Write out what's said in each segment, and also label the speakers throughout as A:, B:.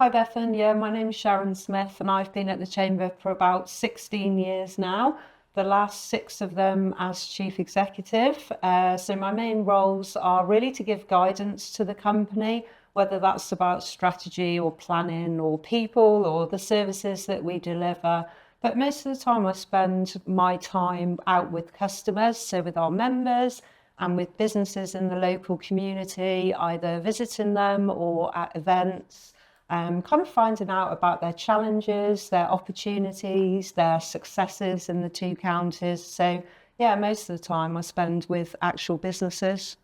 A: Hi Bethan, yeah, my name's Sharon Smith and I've been at the Chamber for about 16 years now, the last 6 of them as Chief Executive. So my main roles are really to give guidance to the company, whether that's about strategy or planning or people or the services that we deliver. But most of the time I spend my time out with customers, so with our members and with businesses in the local community, either visiting them or at events. Kind of finding out about their challenges, their opportunities, their successes in the 2 counties. So yeah, most of the time I spend with actual businesses.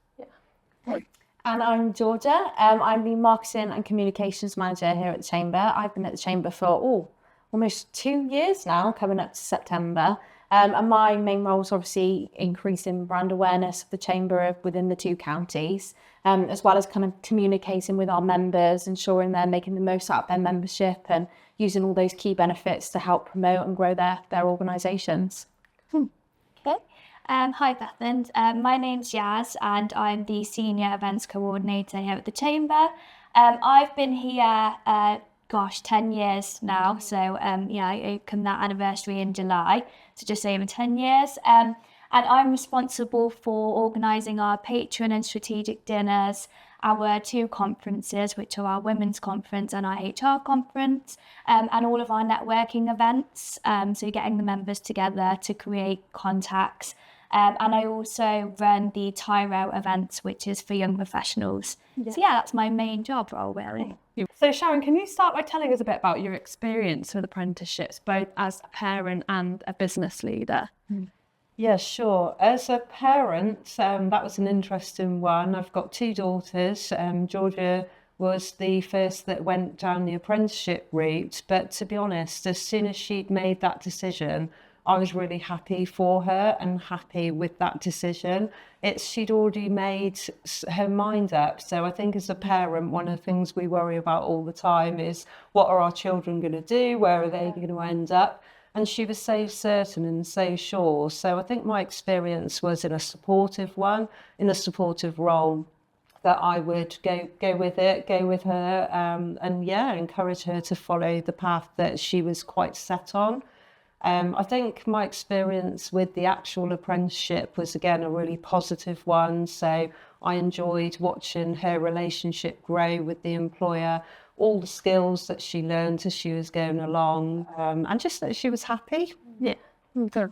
B: And I'm Georgia. I'm the Marketing and Communications Manager here at the Chamber. I've been at the Chamber for almost 2 years now, coming up to September. And my main role is obviously increasing brand awareness of the Chamber within the 2 counties, as well as kind of communicating with our members, ensuring they're making the most out of their membership and using all those key benefits to help promote and grow their organisations.
C: Okay. Hi Bethan, my name's Yaz and I'm the Senior Events Coordinator here at the Chamber. I've been here, 10 years now, so I come that anniversary in July, so just over 10 years. And I'm responsible for organising our patron and strategic dinners, our 2 conferences, which are our Women's Conference and our HR Conference, and all of our networking events, so getting the members together to create contacts. And I also run the Tyro events, which is for young professionals. Yeah. So that's my main job role, really.
D: So Sharon, can you start by telling us a bit about your experience with apprenticeships, both as a parent and a business leader?
A: Yeah, sure. As a parent, that was an interesting one. I've got 2 daughters. Georgia was the first that went down the apprenticeship route. But to be honest, as soon as she'd made that decision, I was really happy for her and happy with that decision. She'd already made her mind up. So I think as a parent, one of the things we worry about all the time is what are our children going to do? Where are they going to end up? And she was so certain and so sure. So I think my experience was in a supportive one, in a supportive role, that I would go with it, go with her, and encourage her to follow the path that she was quite set on. I think my experience with the actual apprenticeship was, again, a really positive one. So I enjoyed watching her relationship grow with the employer, all the skills that she learned as she was going along, and just that she was happy.
D: Yeah. Okay.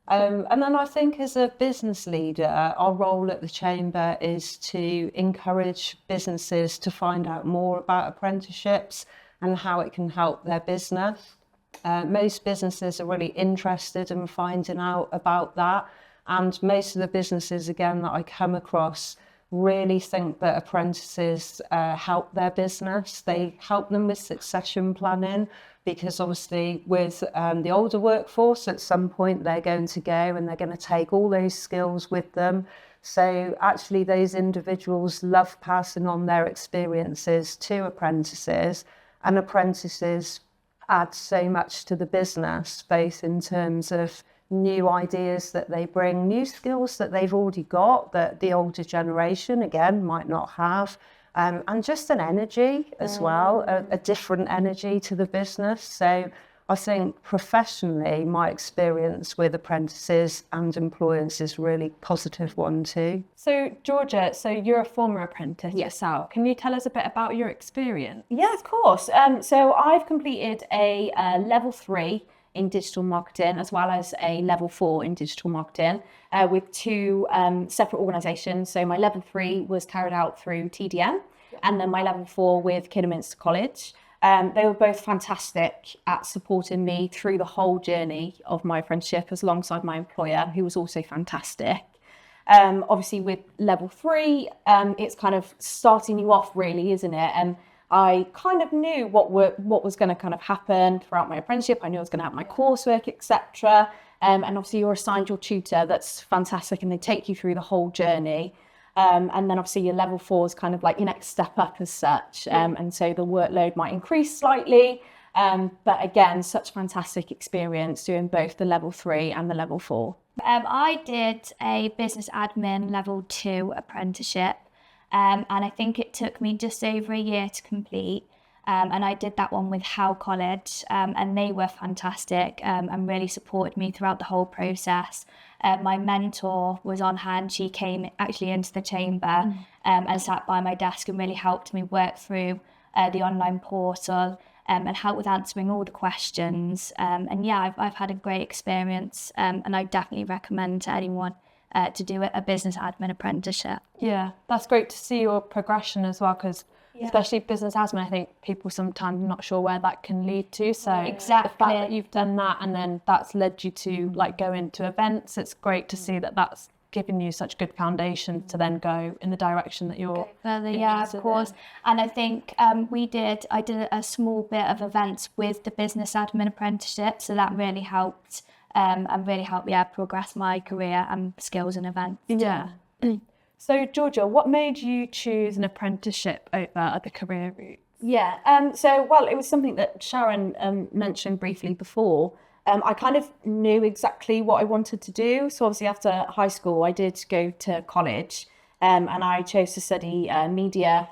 A: And then I think as a business leader, our role at the Chamber is to encourage businesses to find out more about apprenticeships and how it can help their business. Most businesses are really interested in finding out about that, and most of the businesses, again, that I come across really think that apprentices help their business. They help them with succession planning, because obviously with the older workforce, at some point they're going to go and they're going to take all those skills with them. So actually those individuals love passing on their experiences to apprentices, and apprentices add so much to the business, both in terms of new ideas that they bring, new skills that they've already got that the older generation, again, might not have, and just an energy as well, a different energy to the business. So I think professionally, my experience with apprentices and employers is a really positive one too.
D: So Georgia, you're a former apprentice yourself. Can you tell us a bit about your experience?
B: Yeah, of course. So I've completed a level 3 in digital marketing, as well as a level 4 in digital marketing, with 2 separate organisations. So my level 3 was carried out through TDM, and then my level 4 with Kidderminster College. They were both fantastic at supporting me through the whole journey of my apprenticeship, as alongside my employer, who was also fantastic. Obviously with level 3, it's kind of starting you off really, isn't it? And I kind of knew what was going to kind of happen throughout my apprenticeship. I knew I was going to have my coursework, etc. And obviously you're assigned your tutor. That's fantastic, and they take you through the whole journey. And then obviously your level 4 is kind of like your next step up as such. And so the workload might increase slightly. But again, such fantastic experience doing both the level 3 and the level 4.
C: I did a business admin level 2 apprenticeship. And I think it took me just over a year to complete. And I did that one with Howe College, and they were fantastic and really supported me throughout the whole process. My mentor was on hand. She came actually into the chamber and sat by my desk and really helped me work through the online portal and help with answering all the questions. And yeah, I've had a great experience, and I definitely recommend to anyone to do a business admin apprenticeship.
D: Yeah, that's great to see your progression as well, because especially business admin, I think people sometimes not sure where that can lead to. So
C: Exactly.
D: the fact that you've done that and then that's led you to like go into events, it's great to see that that's given you such good foundation to then go in the direction that you're
C: Further, yeah,
D: interested
C: of course.
D: in.
C: And I think I did a small bit of events with the business admin apprenticeship, so that really helped and really helped progress my career and skills in events.
D: Yeah. So Georgia, what made you choose an apprenticeship over other career routes?
B: Yeah, it was something that Sharon mentioned briefly before. I kind of knew exactly what I wanted to do. So obviously after high school, I did go to college and I chose to study media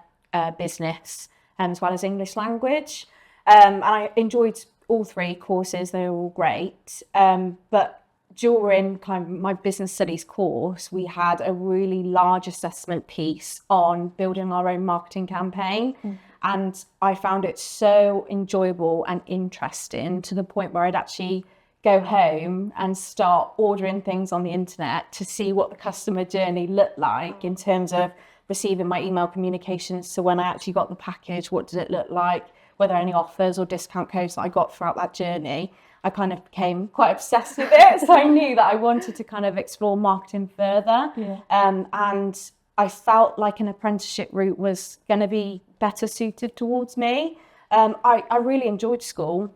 B: business as well as English language. And I enjoyed all three courses. They were all great. But during kind of my business studies course, we had a really large assessment piece on building our own marketing campaign. And I found it so enjoyable and interesting to the point where I'd actually go home and start ordering things on the internet to see what the customer journey looked like in terms of receiving my email communications. So when I actually got the package, what did it look like? Were there any offers or discount codes that I got throughout that journey? I kind of became quite obsessed with it. So I knew that I wanted to kind of explore marketing further. And I felt like an apprenticeship route was going to be better suited towards me. I really enjoyed school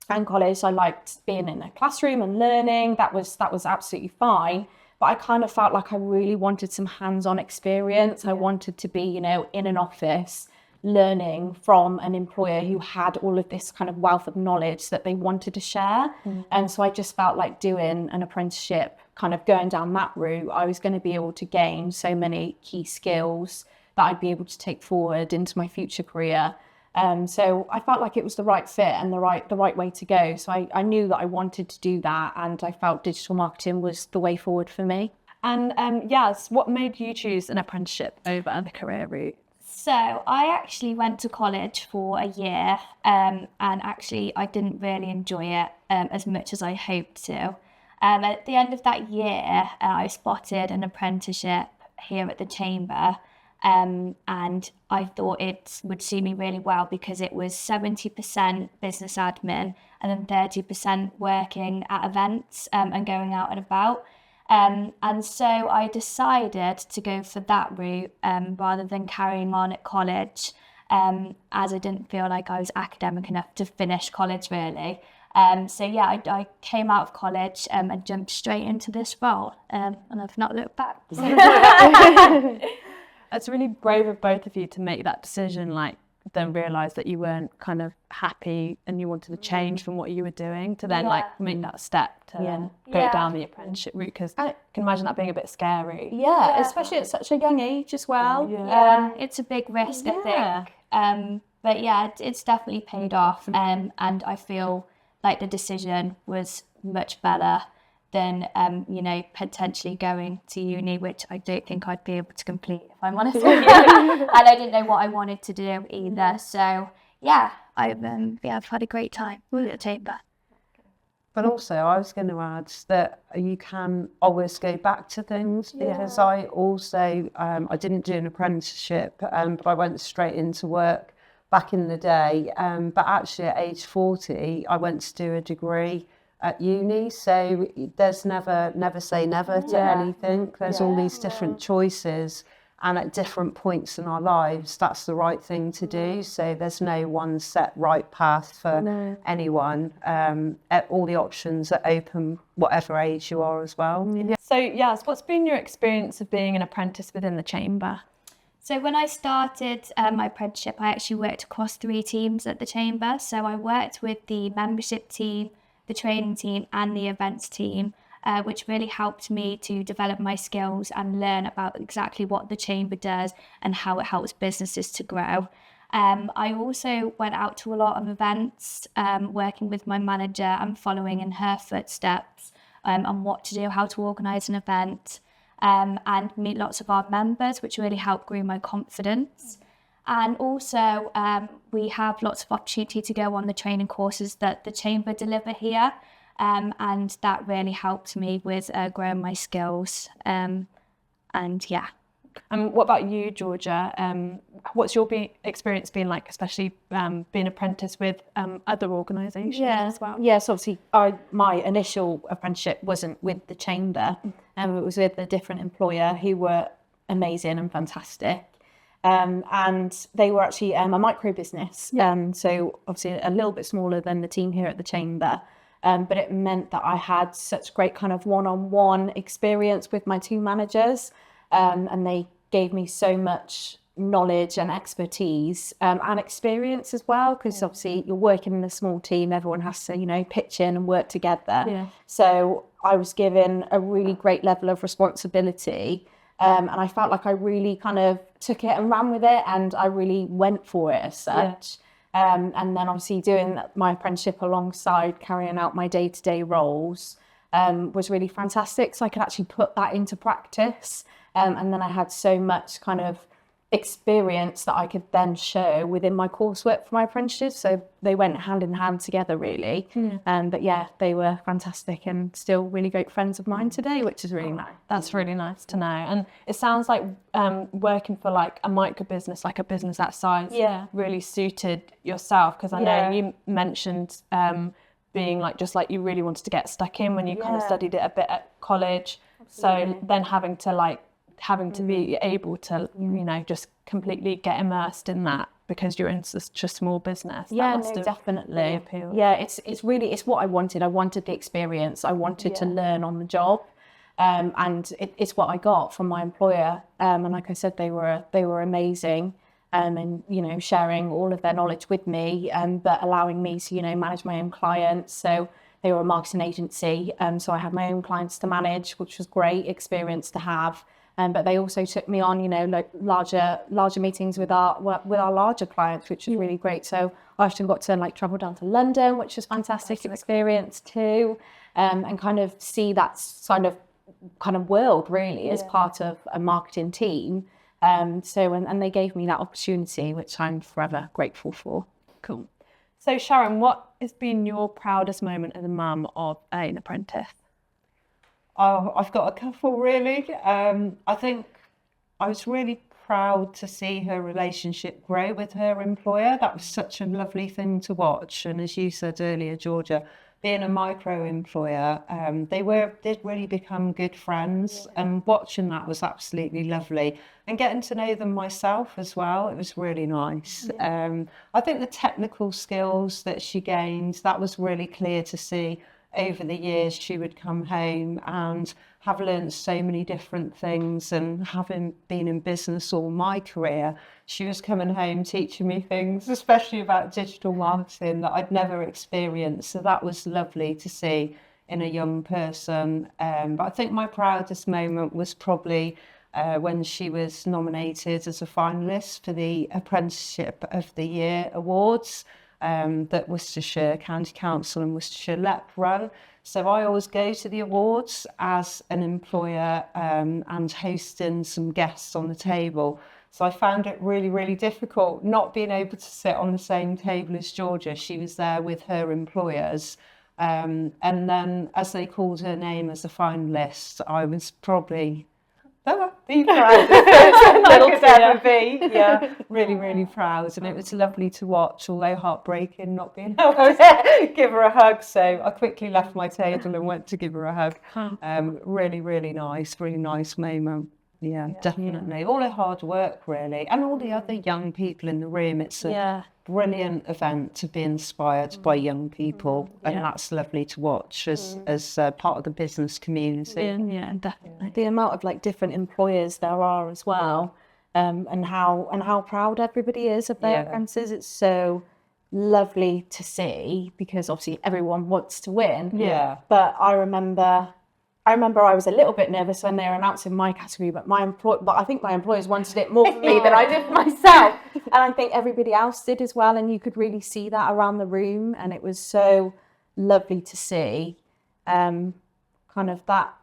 B: and college. I liked being in a classroom and learning. That was absolutely fine. But I kind of felt like I really wanted some hands-on experience. I wanted to be, in an office learning from an employer who had all of this kind of wealth of knowledge that they wanted to share. And so I just felt like doing an apprenticeship, kind of going down that route, I was going to be able to gain so many key skills that I'd be able to take forward into my future career. So I felt like it was the right fit and the right way to go. So I knew that I wanted to do that, and I felt digital marketing was the way forward for me.
D: And Yas, what made you choose an apprenticeship over other career route?
C: So I actually went to college for a year, and actually I didn't really enjoy it as much as I hoped to. At the end of that year, I spotted an apprenticeship here at the chamber, and I thought it would suit me really well because it was 70% business admin and then 30% working at events and going out and about. And so I decided to go for that route rather than carrying on at college, as I didn't feel like I was academic enough to finish college really. I came out of college and jumped straight into this role, and I've not looked back.
D: It's really brave of both of you to make that decision, like then realise that you weren't kind of happy and you wanted to change from what you were doing to then like make that step to then go down the apprenticeship route, because I can imagine that being a bit scary.
B: Yeah, especially at such a young age as well.
C: It's a big risk, I think. But yeah, it's definitely paid off, and I feel like the decision was much better than potentially going to uni, which I don't think I'd be able to complete if I'm honest with you. And I didn't know what I wanted to do either. So yeah, I've had a great time with the chamber.
A: But also, I was going to add that you can always go back to things, because I also, I didn't do an apprenticeship, but I went straight into work back in the day. But actually at age 40, I went to do a degree at uni. So there's never say never to anything. There's all these different choices. And at different points in our lives, that's the right thing to do. So there's no one set right path for anyone. All the options are open, whatever age you are as well.
D: So, Yas, what's been your experience of being an apprentice within the chamber?
C: So when I started my apprenticeship, I actually worked across 3 teams at the chamber. So I worked with the membership team, the training team and the events team, which really helped me to develop my skills and learn about exactly what the chamber does and how it helps businesses to grow. I also went out to a lot of events, working with my manager and following in her footsteps on what to do, how to organise an event, and meet lots of our members, which really helped grow my confidence. And also, we have lots of opportunity to go on the training courses that the Chamber deliver here, and that really helped me with growing my skills. And yeah.
D: And what about you, Georgia? What's your experience been like, especially being apprentice with other organisations as well?
B: Yes, obviously, my initial apprenticeship wasn't with the Chamber, it was with a different employer who were amazing and fantastic. And they were actually a micro business, so obviously a little bit smaller than the team here at the Chamber. But it meant that I had such great kind of one-on-one experience with my two managers. And they gave me so much knowledge and expertise and experience as well, because obviously you're working in a small team, everyone has to, pitch in and work together. Yeah. So I was given a really great level of responsibility, and I felt like I really kind of took it and ran with it, and I really went for it as such. Yeah. And then obviously doing my apprenticeship alongside carrying out my day-to-day roles was really fantastic, so I could actually put that into practice. And then I had so much kind of experience that I could then show within my coursework for my apprenticeship. So they went hand in hand together, really. But yeah, they were fantastic and still really great friends of mine today, which is really nice.
D: That's really nice to know. And it sounds like working for like a micro business, like a business that size, really suited yourself. Because I know you mentioned being like, just like you really wanted to get stuck in when you kind of studied it a bit at college. Absolutely. So then having to be able to, just completely get immersed in that because you're in such a small business.
B: Yeah, no, definitely. Yeah, it's what I wanted. I wanted the experience. I wanted to learn on the job, and it's what I got from my employer. And like I said, they were amazing, and sharing all of their knowledge with me, but allowing me to manage my own clients. So they were a marketing agency, so I had my own clients to manage, which was great experience to have. But they also took me on, like larger meetings with our larger clients, which was really great. So I often got to like travel down to London, which was fantastic experience too, and kind of see that kind of world really as part of a marketing team. So they gave me that opportunity, which I'm forever grateful for.
D: Cool. So Sharon, what has been your proudest moment as a mum of an apprentice?
A: Oh, I've got a couple really. I think I was really proud to see her relationship grow with her employer. That was such a lovely thing to watch. And as you said earlier, Georgia, being a micro employer, they did really become good friends. And watching that was absolutely lovely. And getting to know them myself as well, it was really nice. I think the technical skills that she gained, that was really clear to see. Over the years, she would come home and have learned so many different things, and having been in business all my career, she was coming home teaching me things, especially about digital marketing, that I'd never experienced. So that was lovely to see in a young person. But I think my proudest moment was probably when she was nominated as a finalist for the Apprenticeship of the Year Awards. That Worcestershire County Council and Worcestershire LEP run. So I always go to the awards as an employer and hosting some guests on the table. So I found it really, really difficult not being able to sit on the same table as Georgia. She was there with her employers. And then as they called her name as a finalist, I was probably the proudest person I could ever be. Yeah, really, really proud. And it was lovely to watch, although heartbreaking not being able to give her a hug. So I quickly left my table and went to give her a hug. Really, really nice moment. Yeah, definitely. All her hard work, really. And all the other young people in the room. It's a brilliant event to be inspired by young people. And that's lovely to watch as part of the business community.
B: Yeah, definitely. The amount of like different employers there are as well, and how proud everybody is of their apprentices. It's so lovely to see, because obviously everyone wants to win. Yeah. But I remember I remember I was a little bit nervous when they were announcing my category, but I think my employers wanted it more for me than I did for myself. And I think everybody else did as well. And you could really see that around the room. And it was so lovely to see kind of that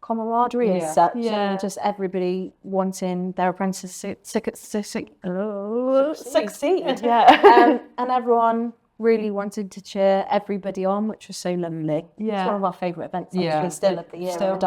B: camaraderie as such. And just everybody wanting their apprentices to succeed. And everyone really wanted to cheer everybody on, which was so lovely. It's one of our favourite events, actually, still of the year. Still,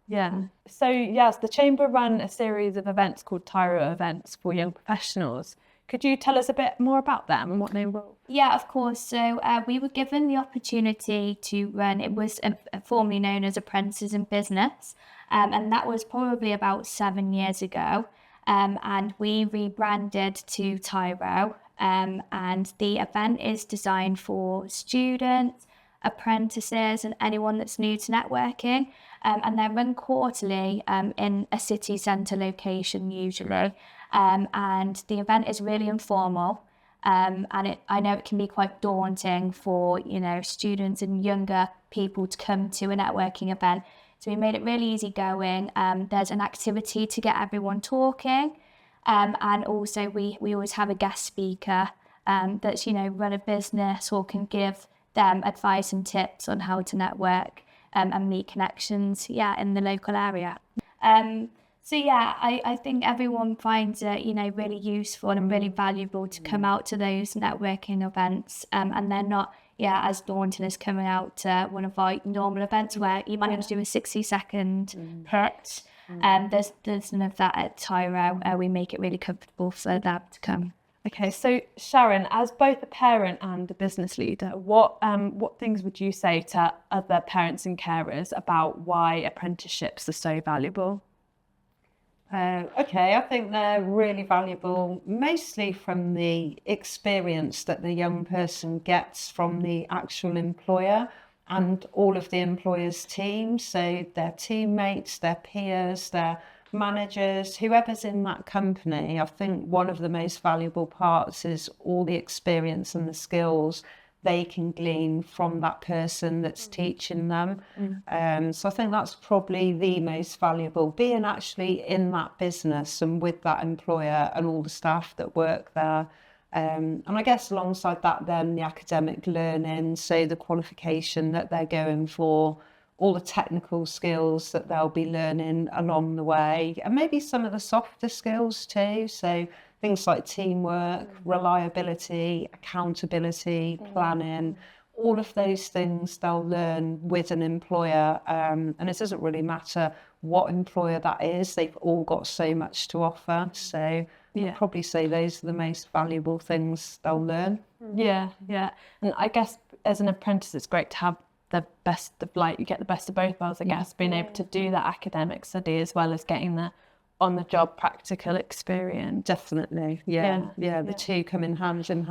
D: Yeah. So, yes, the Chamber run a series of events called Tyro events for young professionals. Could you tell us a bit more about them and what they involve?
C: Yeah, of course. So we were given the opportunity to run, it was formerly known as Apprentice in Business, and that was probably about 7 years ago. And we rebranded to Tyro. And the event is designed for students, apprentices, and anyone that's new to networking. And they're run quarterly in a city centre location usually. And the event is really informal. And I know it can be quite daunting for, students and younger people to come to a networking event. So we made it really easygoing. There's an activity to get everyone talking. And also we always have a guest speaker that's, run a business or can give them advice and tips on how to network and meet connections, in the local area. I think everyone finds it, really useful and really valuable to come out to those networking events. And they're not, as daunting as coming out to one of our normal events where you might have to do a 60-second pitch. There's none of that at Tyro. We make it really comfortable for them to come.
D: Okay, so Sharon, as both a parent and a business leader, what things would you say to other parents and carers about why apprenticeships are so valuable?
A: I think they're really valuable, mostly from the experience that the young person gets from the actual employer and all of the employer's team. So their teammates, their peers, their managers, whoever's in that company. I think one of the most valuable parts is all the experience and the skills they can glean from that person that's teaching them. So I think that's probably the most valuable, being actually in that business and with that employer and all the staff that work there. And I guess alongside that then the academic learning, so the qualification that they're going for, all the technical skills that they'll be learning along the way, and maybe some of the softer skills too. So things like teamwork, reliability, accountability, planning, all of those things they'll learn with an employer. And it doesn't really matter what employer that is, they've all got so much to offer. So I'd probably say those are the most valuable things they'll learn.
D: Yeah. And I guess as an apprentice, it's great to have the best of, you get the best of both worlds, I guess, being able to do that academic study as well as getting the on-the-job practical experience.
A: Definitely, the two come in hand, and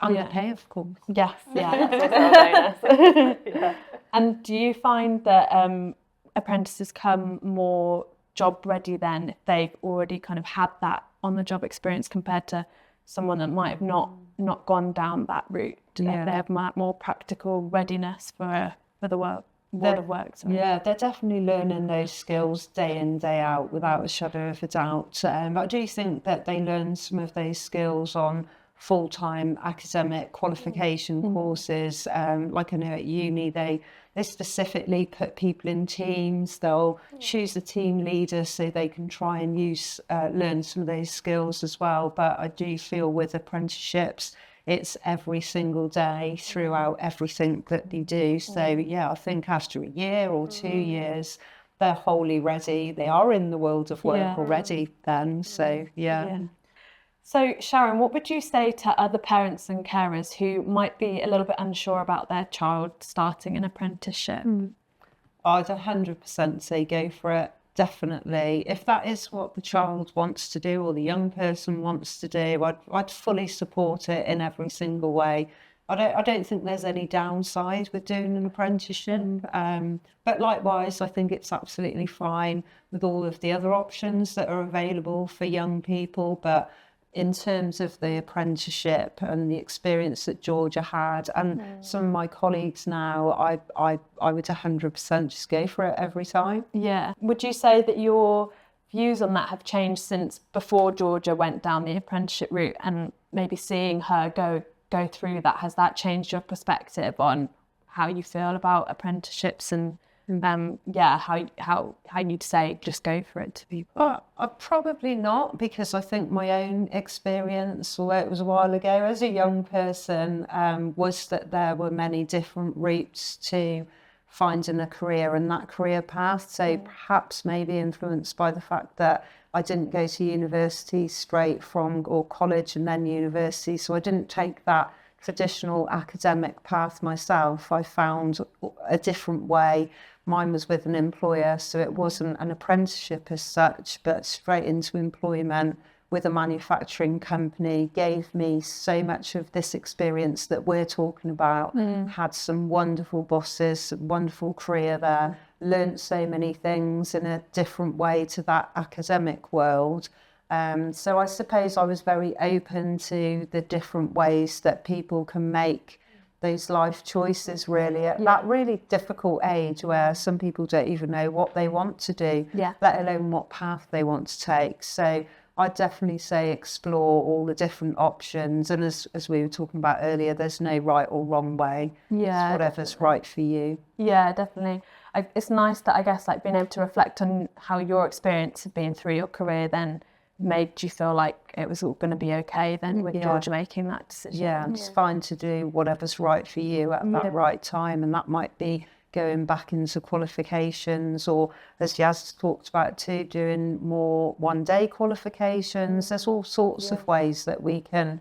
A: the pay, of course.
D: Yes, that's a bonus. And do you find that apprentices come more job ready then if they've already kind of had that on-the-job experience compared to someone that might have not gone down that route? They have more practical readiness for the world? Yeah, they're definitely learning those skills day in, day out, without a shadow of a doubt. But I do think that they learn some of those skills on full-time academic qualification courses. Like I know at uni, they specifically put people in teams. They'll choose a team leader so they can try and learn some of those skills as well. But I do feel with apprenticeships, it's every single day throughout everything that they do. So I think after a year or 2 years, they're wholly ready. They are in the world of work already then. So So Sharon, what would you say to other parents and carers who might be a little bit unsure about their child starting an apprenticeship? I'd 100% say go for it. Definitely. If that is what the child wants to do or the young person wants to do, I'd fully support it in every single way. I don't think there's any downside with doing an apprenticeship. But likewise, I think it's absolutely fine with all of the other options that are available for young people. But
A: in terms of the apprenticeship and the experience that Georgia had, and some of my colleagues now, I would 100% just go for it every time.
D: Yeah. Would you say that your views on that have changed since before Georgia went down the apprenticeship route, and maybe seeing her go through that, has that changed your perspective on how you feel about apprenticeships and how you'd say just go for it to people?
A: Probably not, because I think my own experience, although it was a while ago as a young person, was that there were many different routes to finding a career and that career path. So perhaps maybe influenced by the fact that I didn't go to university straight from, or college and then university, so I didn't take that traditional academic path myself. I found a different way. Mine was with an employer, so it wasn't an apprenticeship as such, but straight into employment with a manufacturing company. Gave me so much of this experience that we're talking about. Had some wonderful bosses, wonderful career there, learned so many things in a different way to that academic world. So I suppose I was very open to the different ways that people can make those life choices, really, at that really difficult age where some people don't even know what they want to do, let alone what path they want to take. So I'd definitely say explore all the different options. And as we were talking about earlier, there's no right or wrong way.
D: Yeah.
A: It's whatever's right for you.
D: Yeah, definitely. It's nice that, I guess, like being able to reflect on how your experience of being through your career then made you feel like it was all going to be okay then with Georgia making that decision.
A: Yeah, it's fine to do whatever's right for you at that right time, and that might be going back into qualifications, or as Yaz talked about too, doing more one-day qualifications. There's all sorts of ways that we can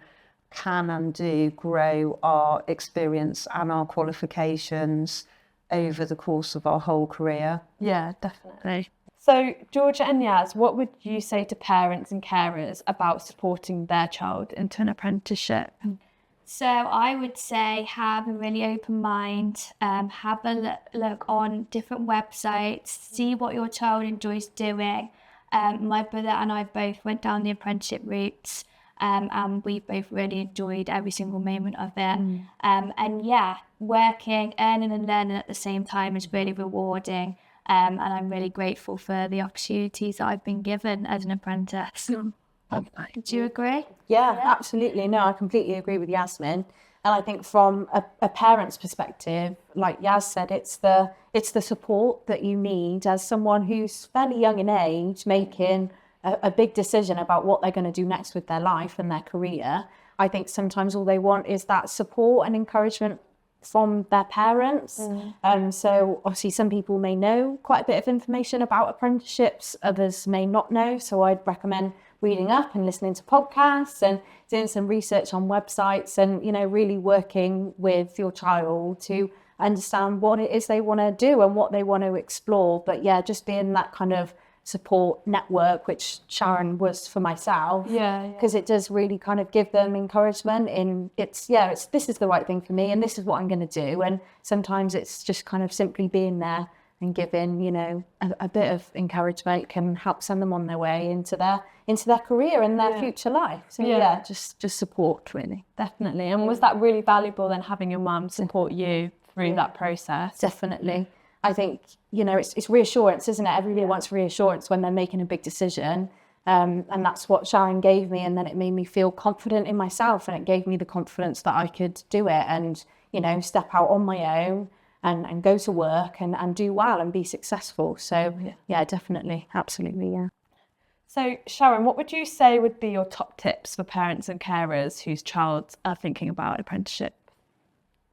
A: and do grow our experience and our qualifications over the course of our whole career.
D: Yeah, definitely. So, Georgia and Yaz, what would you say to parents and carers about supporting their child into an apprenticeship?
C: So I would say have a really open mind, have a look on different websites, see what your child enjoys doing. My brother and I both went down the apprenticeship routes, and we both really enjoyed every single moment of it. And yeah, working, earning and learning at the same time is really rewarding. And I'm really grateful for the opportunities that I've been given as an apprentice. Do you agree?
B: Yeah, absolutely. No, I completely agree with Yasmin. And I think from a parent's perspective, like Yaz said, it's the support that you need as someone who's fairly young in age, making a big decision about what they're going to do next with their life and their career. I think sometimes all they want is that support and encouragement from their parents. So obviously some people may know quite a bit of information about apprenticeships, others may not know. So I'd recommend reading up and listening to podcasts and doing some research on websites, and really working with your child to understand what it is they want to do and what they want to explore. But yeah, just being that kind of support network, which Sharon was for myself, because it does really kind of give them encouragement in it's this is the right thing for me and this is what I'm going to do. And sometimes it's just kind of simply being there and giving a bit of encouragement can help send them on their way into their career and their future life. So just support, really.
D: Definitely. And was that really valuable then, having your mum support you through that process?
B: Definitely. I think, it's reassurance, isn't it? Everybody wants reassurance when they're making a big decision. And that's what Sharon gave me. And then it made me feel confident in myself, and it gave me the confidence that I could do it and, step out on my own and go to work and do well and be successful. So yeah, definitely. Absolutely. Yeah.
D: So Sharon, what would you say would be your top tips for parents and carers whose child are thinking about apprenticeship?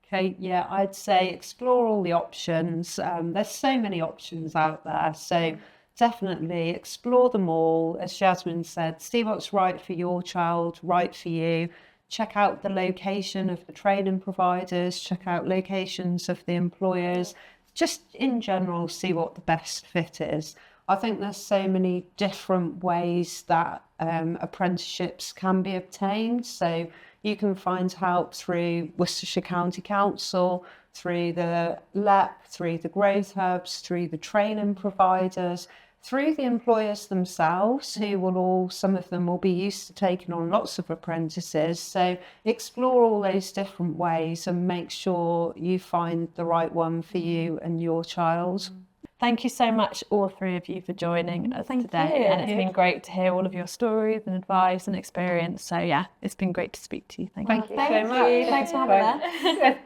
A: Okay, yeah, I'd say explore all the options. There's so many options out there, so definitely explore them all. As Jasmine said, see what's right for your child, right for you. Check out the location of the training providers, check out locations of the employers. Just in general, see what the best fit is. I think there's so many different ways that apprenticeships can be obtained. So you can find help through Worcestershire County Council, through the LEP, through the growth hubs, through the training providers. through the employers themselves, who will some of them will be used to taking on lots of apprentices. So explore all those different ways and make sure you find the right one for you and your child.
D: Thank you so much, all three of you, for joining us today.
B: you.
D: And it's been great to hear all of your stories and advice and experience. So yeah, it's been great to speak to you. Thank you.
B: Thank you so much. Thanks for having us.